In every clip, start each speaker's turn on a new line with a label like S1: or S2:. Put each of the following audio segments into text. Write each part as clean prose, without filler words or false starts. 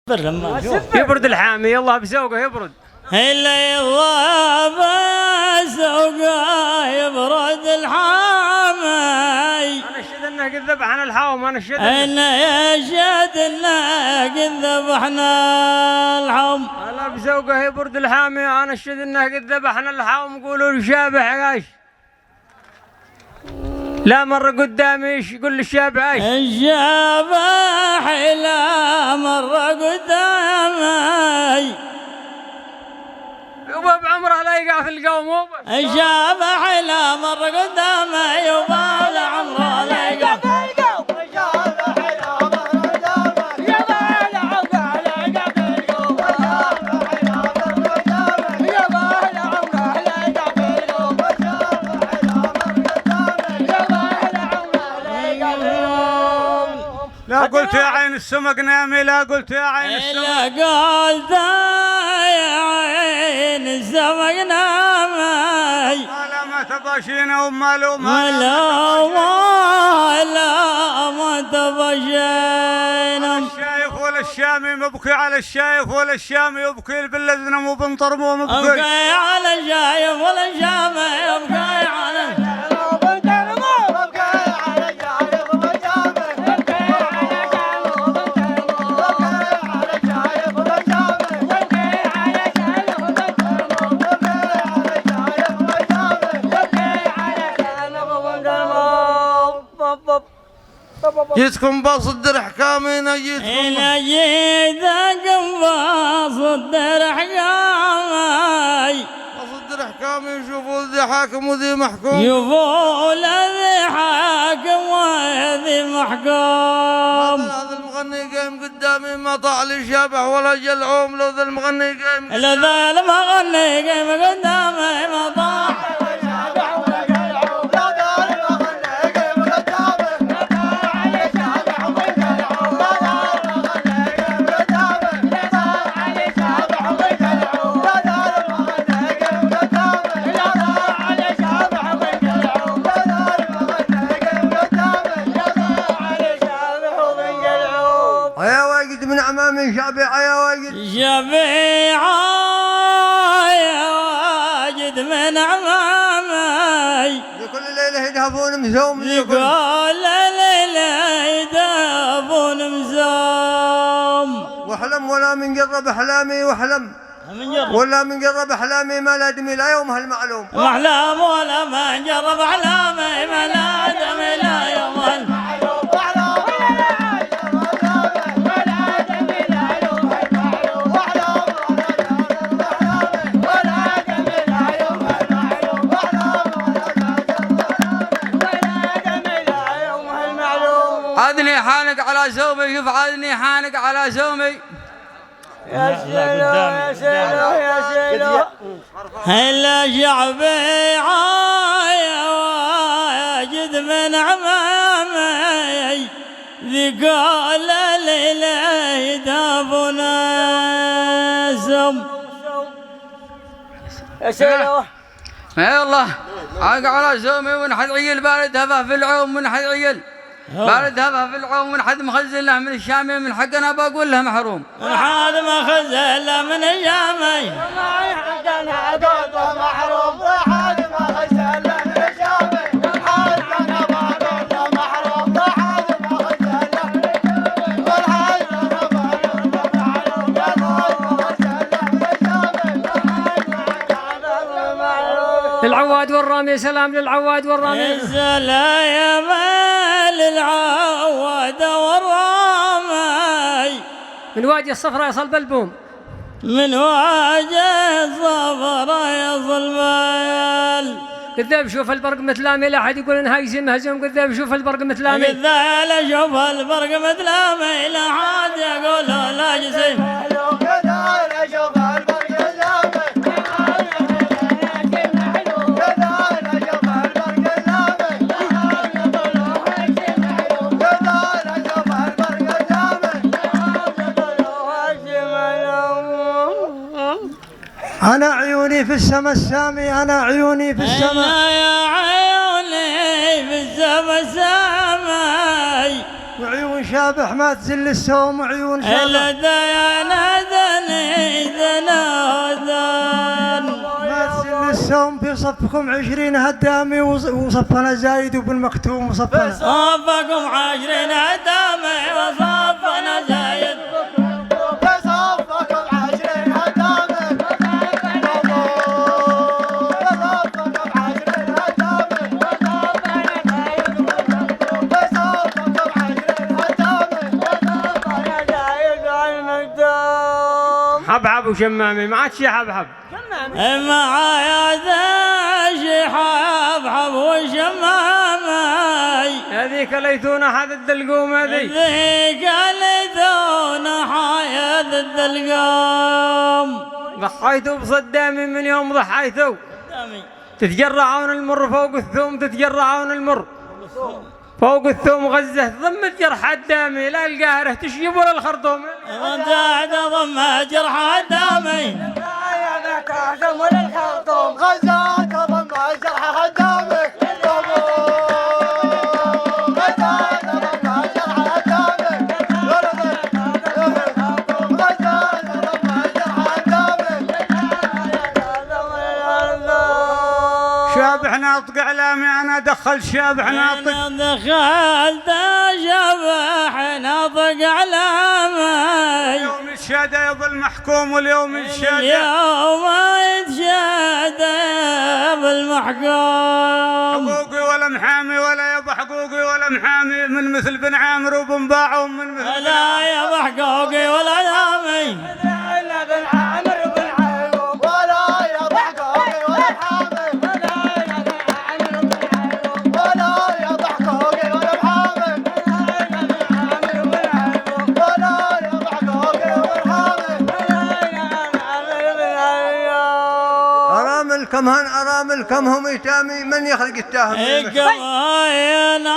S1: يبرد الحامي يلا بسوقه يبرد
S2: إلا يلا بسوقه يبرد الحامي.
S1: أنا أشهد إنه قد ذبحنا الحوم. أنا أشهد
S2: إنه قد ذبحنا الحوم.
S1: يلا بسوقه يبرد الحامي. أنا أشهد إنه قد ذبحنا الحوم. قولوا الشابح عاش. لا مرة قدامي يقول الشابح عاش.
S2: الشابح لا مرة قدامي
S1: يبا بعمره لا يقع في القوم.
S2: الشابح لا مرة قدامي يبا بعمره لا يقع في القوم.
S1: لا قلت يا عين السمك نامي. لا قلت يا عين السمك.
S2: لا قلت يا عين السمك نامي.
S1: لا ما تباشينا ومالو
S2: لا ما تباشينا.
S1: الشايف ولا الشامي مبكي على الشايف ولا الشامي يبكي باللذن مو بنطرمو مبكي.
S2: أبكي على الشايف ولا الشامي يبكي على
S3: جيتكم بصدر حكامي
S2: جيتكم بصدر حكامي.
S3: بصدر حكامي يشوفوا ذي حاكم وذي محكوم.
S2: يشوفوا ذي حاكم وذي محكوم.
S3: هذا المغني قايم قدامي ما طاع لي شابح ولا جلعوم. لو ذا المغني قايم
S2: قدامي ما طاع.
S3: من أمامي شابع يا واجد.
S2: شبيع يا واجد من أمامي.
S3: لكل ليلة يدهبون مسوم.
S2: لكل ليلة يدهبون مسوم.
S3: واحلم ولا من قرب أحلامي واحلم ولا من قرب أحلامي ما لا دمي لا يومها المعلوم.
S2: واحلم ولا من جرب أحلامي ما لا دمي لا يومها المعلوم.
S4: عدني حانق على زومي. شوف عدني حانق على زومي.
S2: يا سيلو يا سيلو يا سيلو. هلا شعبي يا واجد من عمامي. ذقال الليلة يدافون السم. يا سيلو
S4: يلا حانق على زومي ونحد عيل بارد هفه في العوم. ونحد عيل بارد هفه في العوم. ونحد مخزن له من الشامي من حقنا بقول له محروم.
S2: ونحد مخزن له من الشامي من حقنا بقول له محروم. ونحد مخزن له من الشامي من حقنا بقول له محروم. ونحد مخزن له من الشامي
S1: العواد والرامي. سلام للعواد والرامي.
S2: سلام للعواد والرامي.
S1: من وادي الصفراء يصل البوم.
S2: من وادي الصفراء يصل بال.
S1: كذاب شوف البرق مثلامي. لا أحد يقول إنها يزم هزم. كذاب شوف البرق مثلامي.
S2: كذاب شوف البرق مثلامي. لا أحد يقول لا جسم.
S3: أنا عيوني في السما السامي. أنا عيوني في السما.
S2: أنا يا عيوني في السما السامي.
S3: وعيون شابح ما تزل السوم وعيون شابح
S2: الديان ذني ذنودان
S3: ما تزل السوم في صفكم 20 هدامي وصفنا زايد وبالمكتوم وصفنا
S2: صفكم 20 هدامي وصفنا زايد
S1: حبحب وشمامي ما عاد شي حبحب
S2: معايا ذا حبحب وشمامي
S1: هذيك ليتونا حد الدلقوم
S2: ذيك ليتونا حياة الدلقوم
S1: ضحيتوا بصدامي من يوم ضحيتوا تتجرعون المر فوق الثوم تتجرعون المر فوق الثوم غزه ضم الجرح الدامي لا القاهره تشيب ولا الخرطوم
S2: رجعت ضم جرح الدامي
S3: غزاك ضم جرح الدامي
S1: شابح ناطق اعلامي انا دخل شابح ناطق
S2: انا دخلت شبح ناطق اعلامي
S1: اليوم الشهاده يظل محكوم واليوم الشهاده
S2: اليوم يتشهد بالمحكوم
S1: حقوقي ولا محامي ولا يبا حقوقي ولا محامي من مثل بن عامر وبن باعهم من مثل
S2: لا يا حقوقي ولا يامي
S3: كمهن أرامل كمهم يتامي من يخلق التاهم من
S2: كمين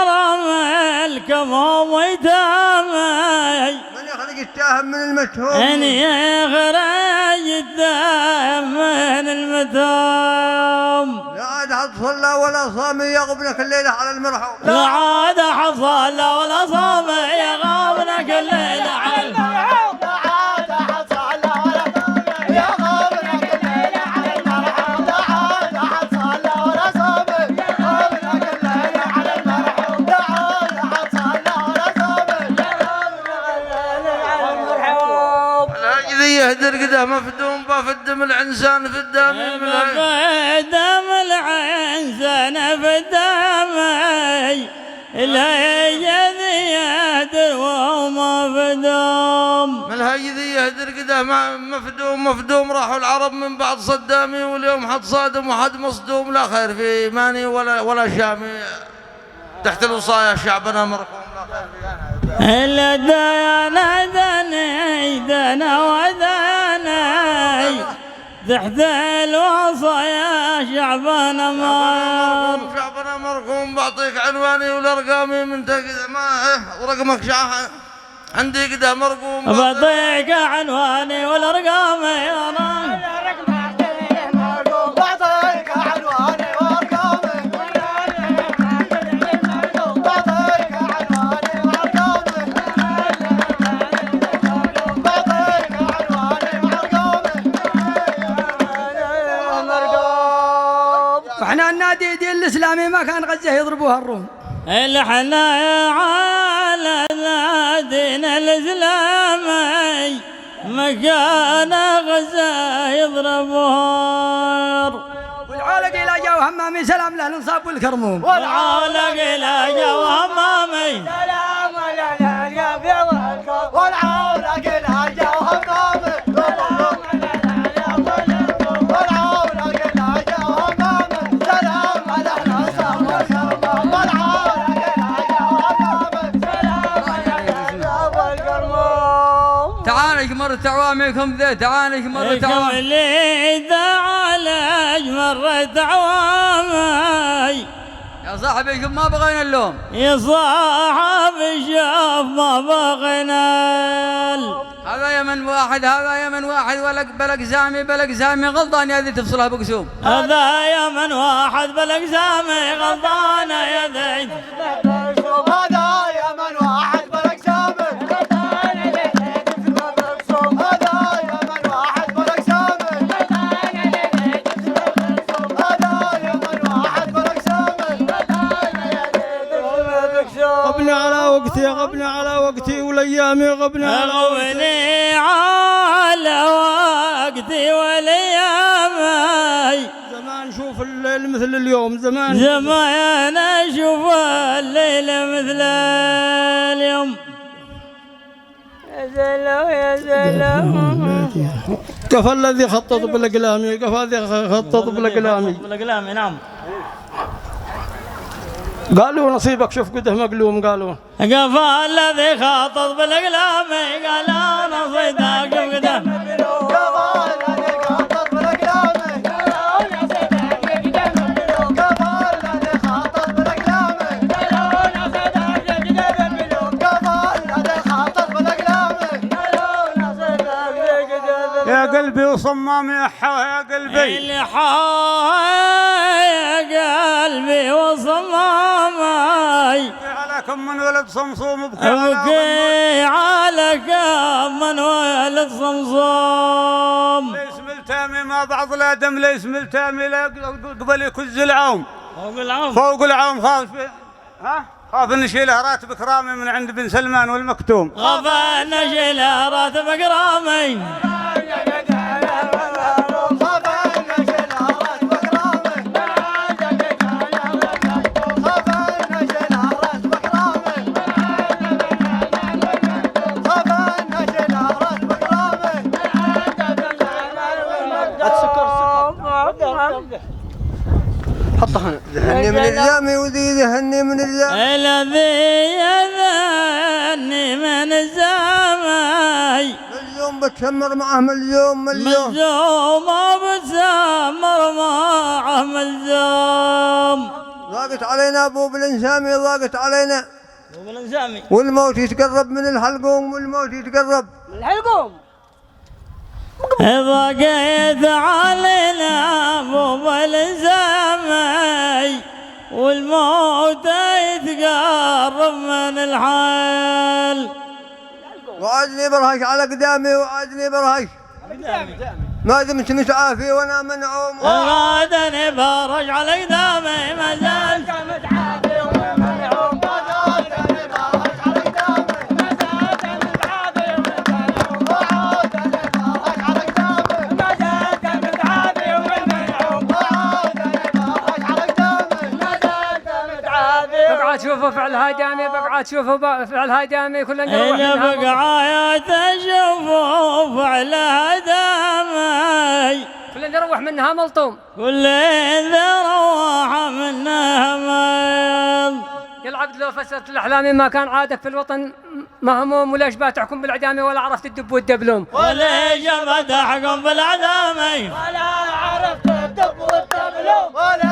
S2: أرامل كمهم يتامي
S3: من يخلق التاهم من المتهوم
S2: إن يخرج التاهم من المتهوم
S3: لا عاد حد صلى ولا صام يغبنك الليلة على المرحوم
S2: لا عاد حد صلى ولا صام يغبنك الليلة على المرحوم
S4: يهدر قده مفدوم بفدم العنسان في الدم
S2: بفدم العنسان في الدم الهي ذي يهدر وهو مفدوم
S4: الهي ذي يهدر قده مفدوم راحوا العرب من بعد صدامي واليوم حد صادم وحد مصدوم لا خير في ايماني ولا شامي تحت الوصايا شعبنا مرحوم
S2: إلا دانا دني دنا وداني تحت الوصايا شعبنا مرحوم
S4: شعبنا مرحوم بعطيك عنواني والارقامي من تقدر ما ورقمك عندي قده مرقوم
S2: بعطيك عنواني والارقامي انا
S5: احنا النادي دين الاسلامي ما كان غزه يضربوها الروم
S2: احنا على دين الاسلامي مكان غزه يضربوها
S5: والعالق الى جو همامي سلام له الانصاب والكرموم
S2: والعالق الى جو همامي
S3: سلام والعالق الى جو همامي
S4: مرت عواميكم ذا تعالج مرت
S2: عوامي اللي تعالج مرت عوامي
S4: يا صاحبي شوف ما بغينا اللوم
S2: يا صاحبي شوف ما بغينا
S4: هذا يمن واحد هذا يمن واحد بلق زامي غلطان يا ذي تفصلها بقسوم
S2: هذا يمن واحد بلق زامي غلطان يا ذي
S3: هذا
S6: غبني على وقتي غبني على وقتي والايام غبني على
S2: غبني على وقتي والايام
S6: زمان شوف الليل مثل اليوم
S2: زمان اشوف الليل مثل اليوم
S1: يا سلام يا سلام.
S6: كفى الذي خطط بالاقلام كفى الذي خطط بالاقلام
S2: بالاقلام. نعم.
S6: قالوا نصيبك شوف قده مقلوم قالوا
S2: كفى الذي خطط بالاقلام قال نصيبك شوف قده
S6: يا قلبي وصمام يا قلبي
S2: يا قلبي وصمامي
S6: على كم من ولد صمصوم
S2: ابكي على كم من ولد صمصوم
S6: ليس ملتامي ما بعض الادم ليس ملتامي لا قبل يكز العوم فوق العوم خاف خاف نشيله راتب كرامي من عند بن سلمان والمكتوم
S2: خاف نشيله راتب كرامي
S3: حطها ذهني من الزامي وذي ذهني من الزامي
S2: الذي يذهني من الزامي
S3: مليون بتشمر معه مليون
S2: ملزوم بتسمر معه ملزوم
S3: ضاقت علينا ابو بالانسامي ضاقت علينا
S2: ابو بالانسامي
S3: والموت يتقرب من الحلقوم والموت يتقرب
S1: من الحلقوم
S2: ضاقت علينا ابو بالانسامي والموت يتقرب من الحال
S3: وعدني برهش على قدامي وعدني برهش ما دمت متعافي وانا منعوم
S2: غادني برج على قدامي ما زال
S5: متعافي ومنعوم غادني برج على قدامي ما زلت متعافي ومنعوم غادني برج على قدامي ما زلت متعافي ومنعوم غادني برج على قدامي ما زلت متعافي.
S1: بقعد تشوفوا فعلها دامي بقعد تشوفوا فعلها دامي كلنا نروح
S2: إذا
S1: منها
S2: بقعد تشوفوا فعلها دامي
S1: كلنا نروح منها ملطوم
S2: كل إذا روح منها ميل.
S1: يا العبد لو فسرت الأحلام ما كان عادك في الوطن مهموم وليش بتحكم بالإعدام ولا عرفت الدب والدبلوم
S2: وليش بتحكم بالإعدام
S5: ولا عرفت الدب والدبلوم ولا